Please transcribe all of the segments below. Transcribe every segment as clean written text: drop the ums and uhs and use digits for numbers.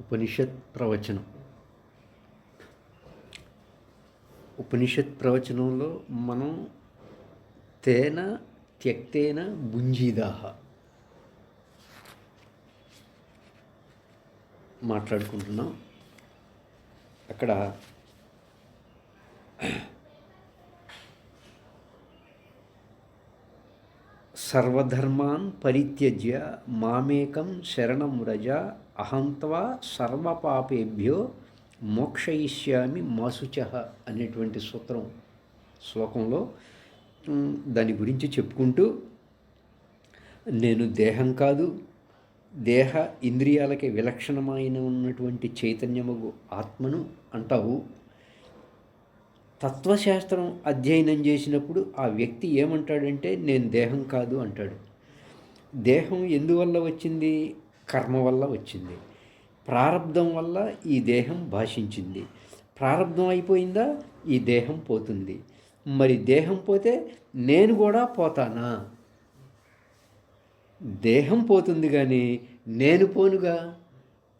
ఉపనిషత్ ప్రవచనం. ఉపనిషత్ ప్రవచనంలో మనం తేన త్యక్తేన భుంజీదాహ మాట్లాడుకుంటున్నాం. అక్కడ సర్వధర్మాన్ పరిత్యజ్య మామేకం శరణం వ్రజ అహం త్వా సర్వపాపేభ్యో మోక్షయిష్యామి మాశుచః అనేటువంటి శ్లోకంలో దాని గురించి చెప్పుకుంటూ, నేను దేహం కాదు, దేహ ఇంద్రియాలకి విలక్షణమైన ఉన్నటువంటి చైతన్యముగు ఆత్మను అంటావు. తత్వశాస్త్రం అధ్యయనం చేసినప్పుడు ఆ వ్యక్తి ఏమంటాడంటే నేను దేహం కాదు అంటాడు. దేహం ఎందువల్ల వచ్చింది? కర్మ వల్ల వచ్చింది. ప్రారబ్ధం వల్ల ఈ దేహం భాషించింది. ప్రారబ్ధం అయిపోయిందా ఈ దేహం పోతుంది. మరి దేహం పోతే నేను కూడా పోతానా? దేహం పోతుంది కానీ నేను పోనుగా.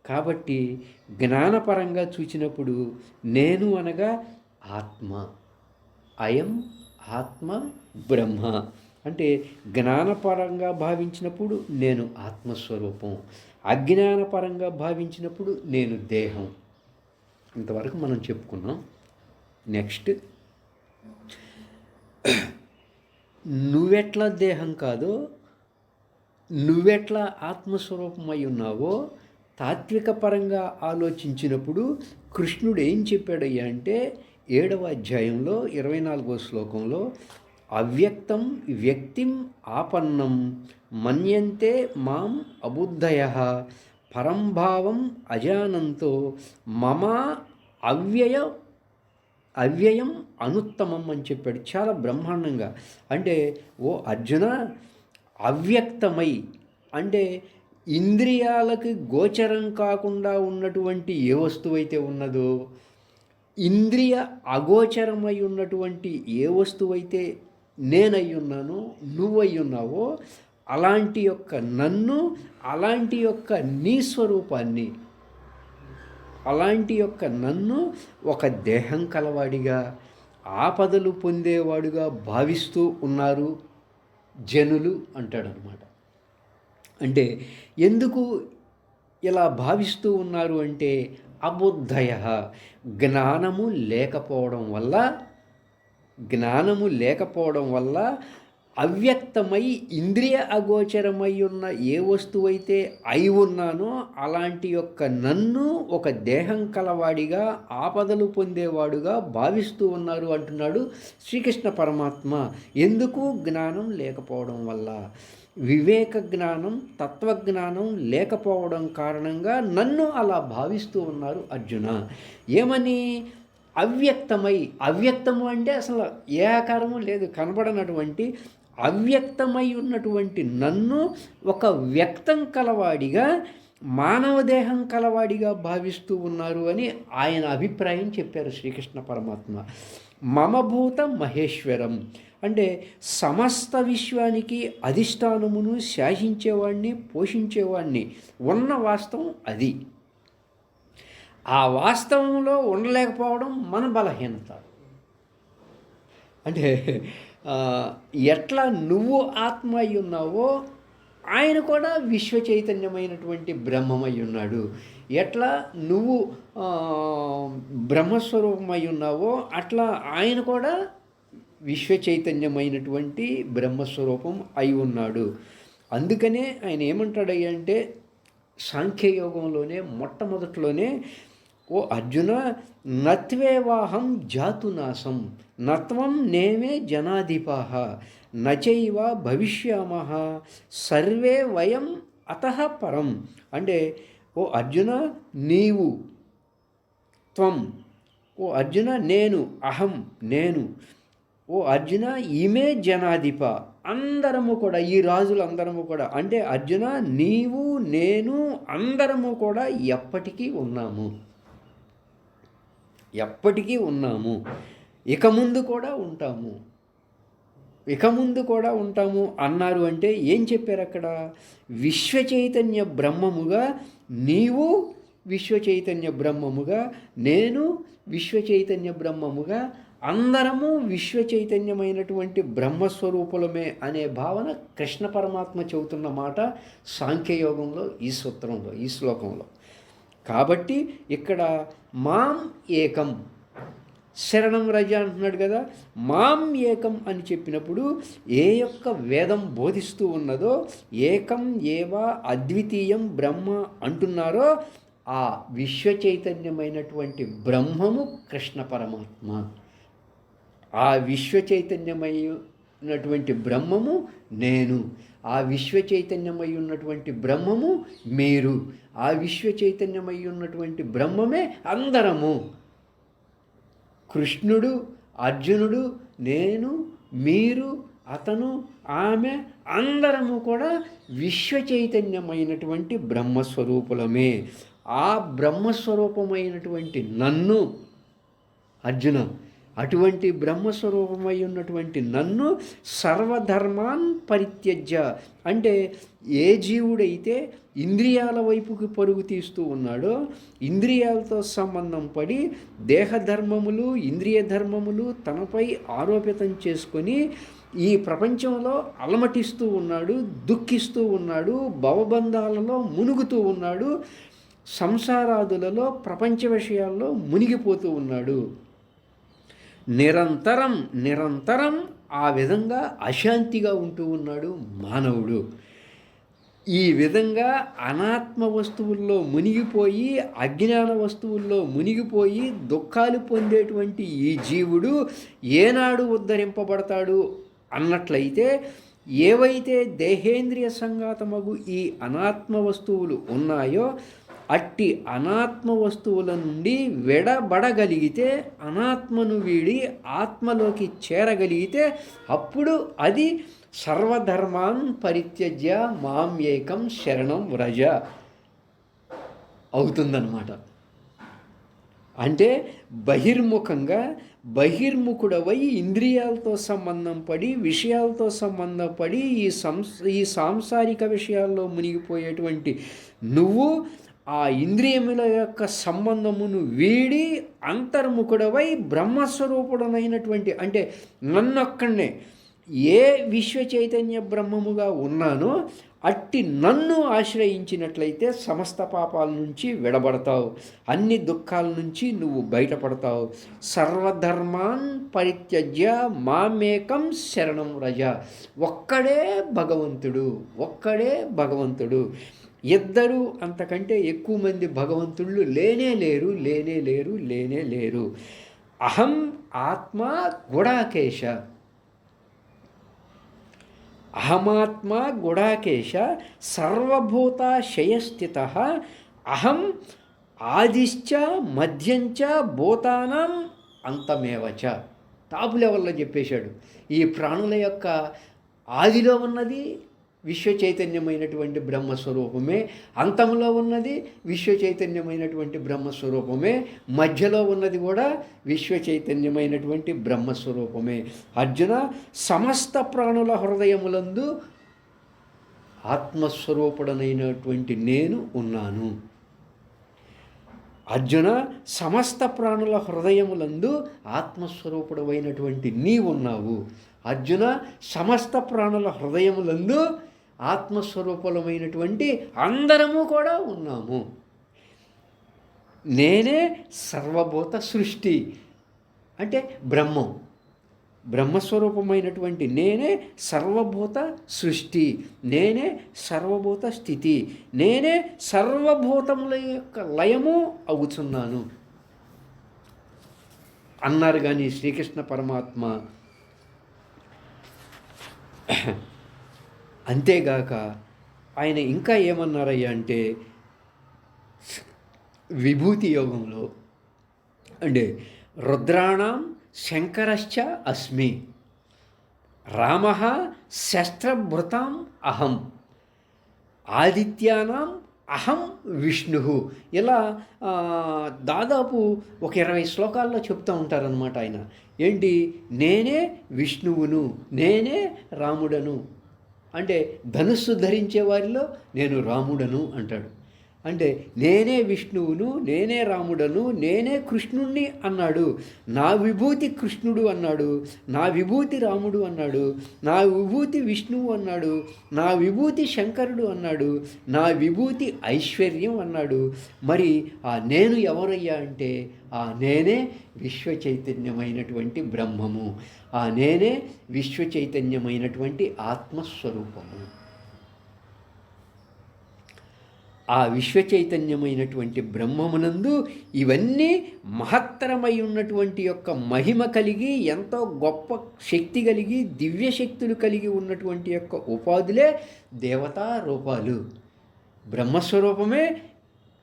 కాబట్టి జ్ఞానపరంగా చూసినప్పుడు నేను అనగా ఆత్మ, అయం ఆత్మ బ్రహ్మ అంటే జ్ఞానపరంగా భావించినప్పుడు నేను ఆత్మస్వరూపం, అజ్ఞానపరంగా భావించినప్పుడు నేను దేహం. ఇంతవరకు మనం చెప్పుకున్నాం. నెక్స్ట్, నువ్వెట్లా దేహం కాదో, నువ్వెట్లా ఆత్మస్వరూపమై ఉన్నావో తాత్విక పరంగా ఆలోచించినప్పుడు కృష్ణుడు ఏం చెప్పాడయ్యా అంటే 7వ అధ్యాయంలో 24వ శ్లోకంలో, అవ్యక్తం వ్యక్తిం ఆపన్నం మన్యంతే మాం అబుద్ధయః పరంభావం అజానంతో మమ అవ్యయం అనుత్తమం అని చెప్పాడు. చాలా బ్రహ్మాండంగా. అంటే ఓ అర్జున, అవ్యక్తమై అంటే ఇంద్రియాలకు గోచరం కాకుండా ఉన్నటువంటి ఏ వస్తువైతే ఉన్నదో, ఇంద్రియ అగోచరమై ఉన్నటువంటి ఏ వస్తువైతే నేనై ఉన్నానో, నువ్వై ఉన్నావో, అలాంటి యొక్క నన్ను, అలాంటి యొక్క నీ స్వరూపాన్ని, అలాంటి యొక్క నన్ను ఒక దేహం కలవాడిగా, ఆపదలు పొందేవాడుగా భావిస్తూ ఉన్నారు జనులు అంటాడనమాట. అంటే ఎందుకు ఇలా భావిస్తూ ఉన్నారు అంటే, అబుద్ధయ జ్ఞానము లేకపోవడం వల్ల అవ్యక్తమై ఇంద్రియ అగోచరమై ఉన్న ఏ వస్తువైతే అయి ఉన్నానో అలాంటి యొక్క నన్ను ఒక దేహం కలవాడిగా, ఆపదలు పొందేవాడుగా భావిస్తూ ఉన్నారు అంటున్నాడు శ్రీకృష్ణ పరమాత్మ. ఎందుకు? జ్ఞానం లేకపోవడం వల్ల. వివేక జ్ఞానం, తత్వజ్ఞానం లేకపోవడం కారణంగా నన్ను అలా భావిస్తూ ఉన్నారు అర్జున. ఏమని? అవ్యక్తమై. అవ్యక్తము అంటే అసలు ఏ ఆకారము లేదు, కనబడనటువంటి అవ్యక్తమై ఉన్నటువంటి నన్ను ఒక వ్యక్తం కలవాడిగా, మానవ దేహం కలవాడిగా భావిస్తూ ఉన్నారు అని ఆయన అభిప్రాయం చెప్పారు శ్రీకృష్ణ పరమాత్మ. మమభూత మహేశ్వరం అంటే సమస్త విశ్వానికి అధిష్టానమును శాసించేవాడిని, పోషించేవాడిని ఉన్న వాస్తవం అది. ఆ వాస్తవంలో ఉండలేకపోవడం మన బలహీనత. అంటే ఎట్లా నువ్వు ఆత్మ అయి ఉన్నావో ఆయన కూడా విశ్వ చైతన్యమైనటువంటి బ్రహ్మమై ఉన్నాడు. ఎట్లా నువ్వు బ్రహ్మస్వరూపమై ఉన్నావో అట్లా ఆయన కూడా విశ్వ చైతన్యమైనటువంటి బ్రహ్మస్వరూపం అయి ఉన్నాడు. అందుకనే ఆయన ఏమంటాడయ్యా అంటే సాంఖ్యయోగంలోనే మొట్టమొదట్లోనే, ఓ అర్జున, నత్వేవాహం జాతునాసం నత్వం నేమే జనాధిపాః నచైవ భవిష్యామః సర్వే వయం అతః పరం. అంటే ఓ అర్జున నీవు, త్వం ఓ అర్జున నేను, అహం నేను, ఓ అర్జున ఈమె జనాధిప అందరము కూడా, ఈ రాజులందరము కూడా, అంటే అర్జున నీవు నేను అందరము కూడా ఎప్పటికీ ఉన్నాము, ఎప్పటికీ ఉన్నాము, ఇక ముందు కూడా ఉంటాము అన్నారు. అంటే ఏం చెప్పారు అక్కడ? విశ్వ చైతన్య బ్రహ్మముగా నీవు విశ్వచైతన్య బ్రహ్మముగా, నేను విశ్వచైతన్య బ్రహ్మముగా, అందరము విశ్వచైతన్యమైనటువంటి బ్రహ్మస్వరూపులమే అనే భావన కృష్ణ పరమాత్మ చెబుతున్న మాట సాంఖ్యయోగంలో ఈ సూత్రంలో, ఈ శ్లోకంలో. కాబట్టి ఇక్కడ మాం ఏకం, శరణం రజ అంటున్నాడు కదా, మాం ఏకం అని చెప్పినప్పుడు ఏ యొక్క వేదం బోధిస్తూ ఉన్నదో ఏకం ఏవా అద్వితీయం బ్రహ్మ అంటున్నారో ఆ విశ్వచైతన్యమైనటువంటి బ్రహ్మము కృష్ణ పరమాత్మ. ఆ విశ్వచైతన్యమైనటువంటి బ్రహ్మము నేను, ఆ విశ్వచైతన్యమై ఉన్నటువంటి బ్రహ్మము మీరు, ఆ విశ్వచైతన్యమై ఉన్నటువంటి బ్రహ్మమే అందరము. కృష్ణుడు, అర్జునుడు, నేను, మీరు, అతను, ఆమె అందరము కూడా విశ్వచైతన్యమైనటువంటి బ్రహ్మస్వరూపులమే. ఆ బ్రహ్మస్వరూపమైనటువంటి నన్ను అర్జున, అటువంటి బ్రహ్మస్వరూపమై ఉన్నటువంటి నన్ను సర్వధర్మాన్ పరిత్యజ్య, అంటే ఏ జీవుడైతే ఇంద్రియాల వైపుకి పరుగు తీస్తూ ఉన్నాడో, ఇంద్రియాలతో సంబంధం పడి దేహధర్మములు, ఇంద్రియ ధర్మములు తనపై ఆరోపితం చేసుకొని ఈ ప్రపంచంలో అలమటిస్తూ ఉన్నాడు, దుఃఖిస్తూ ఉన్నాడు, భవబంధాలలో మునుగుతూ ఉన్నాడు, సంసారాదులలో ప్రపంచ విషయాల్లో మునిగిపోతూ ఉన్నాడు. నిరంతరం ఆ విధంగా అశాంతిగా ఉంటూ ఉన్నాడు మానవుడు. ఈ విధంగా అనాత్మ వస్తువుల్లో మునిగిపోయి, అజ్ఞాన వస్తువుల్లో మునిగిపోయి దుఃఖాలు పొందేటువంటి ఈ జీవుడు ఏనాడు ఉద్ధరింపబడతాడు అన్నట్లయితే, ఏవైతే దేహేంద్రియ సంఘాతమగు ఈ అనాత్మ వస్తువులు ఉన్నాయో అట్టి అనాత్మ వస్తువుల నుండి విడబడగలిగితే, అనాత్మను వీడి ఆత్మలోకి చేరగలిగితే అప్పుడు అది సర్వధర్మాన్ పరిత్యజ్య మాం ఏకం శరణం వ్రజ అవుతుందన్నమాట. అంటే బహిర్ముఖుడవై ఇంద్రియాలతో సంబంధం పడి, విషయాలతో సంబంధం పడి ఈ సాంసారిక విషయాల్లో మునిగిపోయేటువంటి నువ్వు ఆ ఇంద్రియముల యొక్క సంబంధమును వీడి అంతర్ముఖుడవై బ్రహ్మస్వరూపుడనైనటువంటి, అంటే నన్నొక్కడే ఏ విశ్వచైతన్య బ్రహ్మముగా ఉన్నానో అట్టి నన్ను ఆశ్రయించినట్లయితే సమస్త పాపాల నుంచి విడబడతావు, అన్ని దుఃఖాల నుంచి నువ్వు బయటపడతావు. సర్వధర్మాన్ పరిత్యజ్య మామేకం శరణం వ్రజ. ఒక్కడే భగవంతుడు. ఇద్దరు అంతకంటే ఎక్కువ మంది భగవంతుళ్ళు లేనే లేరు. అహం ఆత్మ గుడాకేశ, అహమాత్మా గుడాకేశ సర్వభూతాశయస్థిత అహం ఆదిశ్చ మధ్యంచ భూతానాం అంతమేవచ. టాప్ లెవెల్లో చెప్పేశాడు. ఈ ప్రాణుల యొక్క ఆదిలో ఉన్నది విశ్వచైతన్యమైనటువంటి బ్రహ్మస్వరూపమే, అంతంలో ఉన్నది విశ్వచైతన్యమైనటువంటి బ్రహ్మస్వరూపమే, మధ్యలో ఉన్నది కూడా విశ్వచైతన్యమైనటువంటి బ్రహ్మస్వరూపమే. అర్జున, సమస్త ప్రాణుల హృదయములందు ఆత్మస్వరూపుడనైనటువంటి నేను ఉన్నాను. అర్జున, సమస్త ప్రాణుల హృదయములందు ఆత్మస్వరూపుడమైనటువంటి నీవున్నావు. అర్జున, సమస్త ప్రాణుల హృదయములందు ఆత్మస్వరూపులమైనటువంటి అందరము కూడా ఉన్నాము. నేనే సర్వభూత సృష్టి, అంటే బ్రహ్మస్వరూపమైనటువంటి నేనే సర్వభూత సృష్టి, నేనే సర్వభూత స్థితి, నేనే సర్వభూతముల యొక్క లయము అవుతున్నాను అన్నారు. కానీ శ్రీకృష్ణ పరమాత్మ అంతేగాక ఆయన ఇంకా ఏమన్నారయ్యా అంటే, విభూతి యోగంలో అంటే రుద్రాణం శంకరశ్చ అస్మి, రామ శస్త్రభృతాం అహం, ఆదిత్యానాం అహం విష్ణు. ఇలా దాదాపు ఒక 20 శ్లోకాల్లో చెప్తూ ఉంటారనమాట ఆయన. ఏంటి? నేనే విష్ణువును, నేనే రాముడను, అంటే ధనుస్సు ధరించే వారిలో నేను రాముడను అంటాడు. అంటే నేనే విష్ణువును, నేనే రాముడను, నేనే కృష్ణుణ్ణి అన్నాడు. నా విభూతి కృష్ణుడు అన్నాడు, నా విభూతి రాముడు అన్నాడు, నా విభూతి విష్ణువు అన్నాడు, నా విభూతి శంకరుడు అన్నాడు, నా విభూతి ఐశ్వర్యం అన్నాడు. మరి ఆ నేను ఎవరయ్యా అంటే ఆ నేనే విశ్వ చైతన్యమైనటువంటి బ్రహ్మము, ఆ నేనే విశ్వ చైతన్యమైనటువంటి ఆత్మస్వరూపము. ఆ విశ్వ చైతన్యమైనటువంటి బ్రహ్మమునందు ఇవన్నీ మహత్తరమై ఉన్నటువంటి యొక్క మహిమ కలిగి, ఎంతో గొప్ప శక్తి కలిగి, దివ్యశక్తులు కలిగి ఉన్నటువంటి యొక్క ఉపాధులే దేవతా రూపాలు. బ్రహ్మస్వరూపమే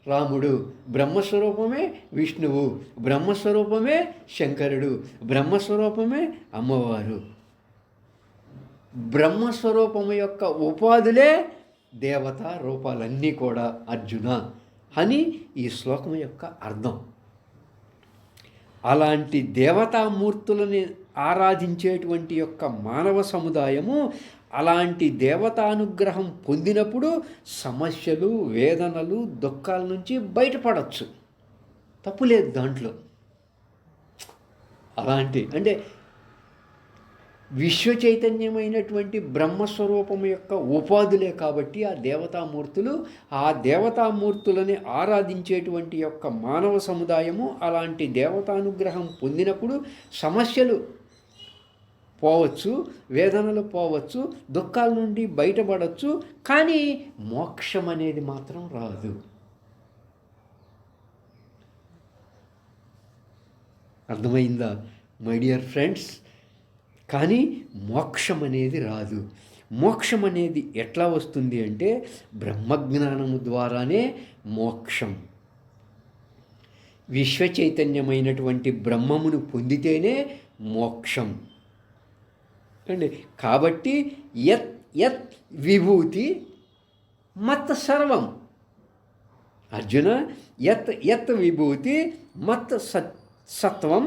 రాముడు, బ్రహ్మస్వరూపమే విష్ణువు, బ్రహ్మస్వరూపమే శంకరుడు, బ్రహ్మస్వరూపమే అమ్మవారు. బ్రహ్మస్వరూపము యొక్క ఉపాధులే దేవతా రూపాలన్నీ కూడా అర్జున అని ఈ శ్లోకం యొక్క అర్థం. అలాంటి దేవతామూర్తులని ఆరాధించేటువంటి యొక్క మానవ సముదాయము అలాంటి దేవతానుగ్రహం పొందినప్పుడు సమస్యలు, వేదనలు, దుఃఖాల నుంచి బయటపడవచ్చు. తప్పులేదు దాంట్లో. అలాంటి అంటే విశ్వ చైతన్యమైనటువంటి బ్రహ్మస్వరూపం యొక్క ఉపాధులే కాబట్టి ఆ దేవతామూర్తులు, ఆ దేవతామూర్తులని ఆరాధించేటువంటి యొక్క మానవ సముదాయము అలాంటి దేవతానుగ్రహం పొందినప్పుడు సమస్యలు పోవచ్చు, వేదనలు పోవచ్చు, దుఃఖాల నుండి బయటపడవచ్చు. కానీ మోక్షం అనేది మాత్రం రాదు. అర్థమైందా మై డియర్ ఫ్రెండ్స్? కానీ మోక్షం అనేది రాదు. మోక్షం అనేది ఎట్లా వస్తుంది అంటే బ్రహ్మజ్ఞానము ద్వారానే మోక్షం. విశ్వ చైతన్యమైనటువంటి బ్రహ్మమును పొందితేనే మోక్షం అండి. కాబట్టి యత్ యత్ విభూతి మత్ సర్వం. అర్జున, యత్ యత్ విభూతి మత్ సత్వం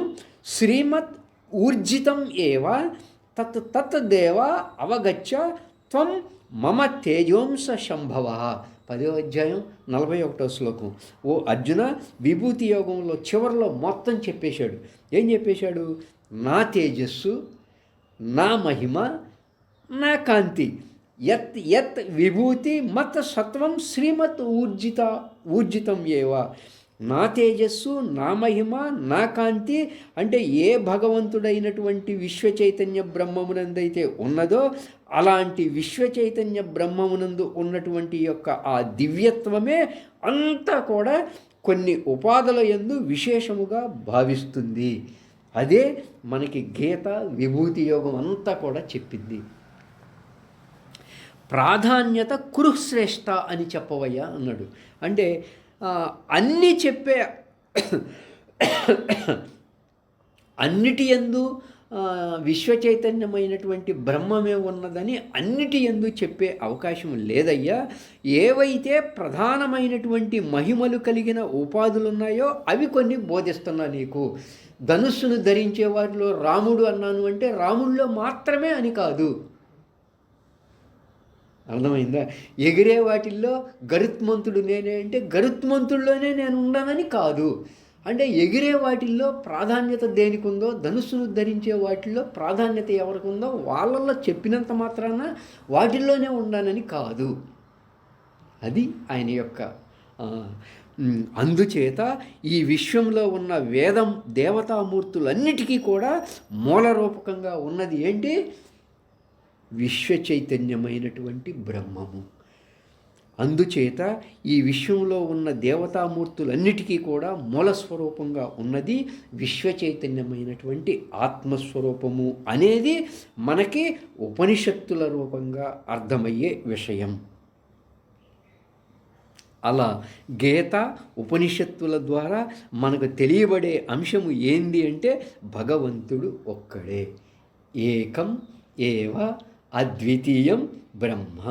శ్రీమత్ ఊర్జితం ఏవ తత్ తత్ దేవ అవగచ్చ త్వం మమ తేజోంస శంభవ. 10వ అధ్యాయం 41వ శ్లోకం. ఓ అర్జున, విభూతి యోగంలో చివరిలో మొత్తం చెప్పేశాడు. ఏం చెప్పేశాడు? నా తేజస్సు, నా మహిమ, నా కాంతి. యత్ యత్ విభూతి మత్ సత్వం శ్రీమత్ ఊర్జితం ఏవ. నా తేజస్సు, నా మహిమ, నా కాంతి అంటే ఏ భగవంతుడైనటువంటి విశ్వ చైతన్య బ్రహ్మమునందైతే ఉన్నదో అలాంటి విశ్వ చైతన్య బ్రహ్మమునందు ఉన్నటువంటి యొక్క ఆ దివ్యత్వమే అంతా కూడా కొన్ని ఉపాధుల యందు విశేషముగా భావిస్తుంది. అదే మనకి గీత విభూతి యోగం అంతా కూడా చెప్పింది. ప్రాధాన్యత కురుశ్రేష్ఠ అని చెప్పవయ్యా అన్నాడు. అంటే అన్నీ చెప్పే అన్నిటి యందు విశ్వ చైతన్యమైనటువంటి బ్రహ్మమే ఉన్నదని అన్నిటి యందు చెప్పే అవకాశం లేదయ్యా. ఏవైతే ప్రధానమైనటువంటి మహిమలు కలిగిన ఉపాధులు ఉన్నాయో అవి కొన్ని బోధిస్తున్నా నీకు. ధనుస్సును ధరించే వారిలో రాముడు అన్నాను అంటే రాముడిలో మాత్రమే అని కాదు. అర్థమైందా? ఎగిరే వాటిల్లో గరుత్మంతుడు నేనే అంటే గరుత్మంతుల్లోనే నేను ఉన్నానని కాదు. అంటే ఎగిరే వాటిల్లో ప్రాధాన్యత దేనికి ఉందో, ధనుస్సును ధరించే వాటిల్లో ప్రాధాన్యత ఎవరికి ఉందో వాళ్ళల్లో చెప్పినంత మాత్రాన వాటిల్లోనే ఉన్నానని కాదు. అది ఆయన యొక్క అందుచేత ఈ విశ్వంలో ఉన్న వేదం దేవతామూర్తులన్నిటికీ కూడా మూలరూపకంగా ఉన్నది ఏంటి? విశ్వ చైతన్యమైనటువంటి బ్రహ్మము. అందుచేత ఈ విశ్వంలో ఉన్న దేవతామూర్తులన్నిటికీ కూడా మూలస్వరూపంగా ఉన్నది విశ్వ చైతన్యమైనటువంటి ఆత్మస్వరూపము అనేది మనకి ఉపనిషత్తుల రూపంగా అర్థమయ్యే విషయం. అలా గీత ఉపనిషత్తుల ద్వారా మనకు తెలియబడే అంశము ఏంది అంటే భగవంతుడు ఒక్కడే, ఏకం ఏవ అద్వితీయం బ్రహ్మ.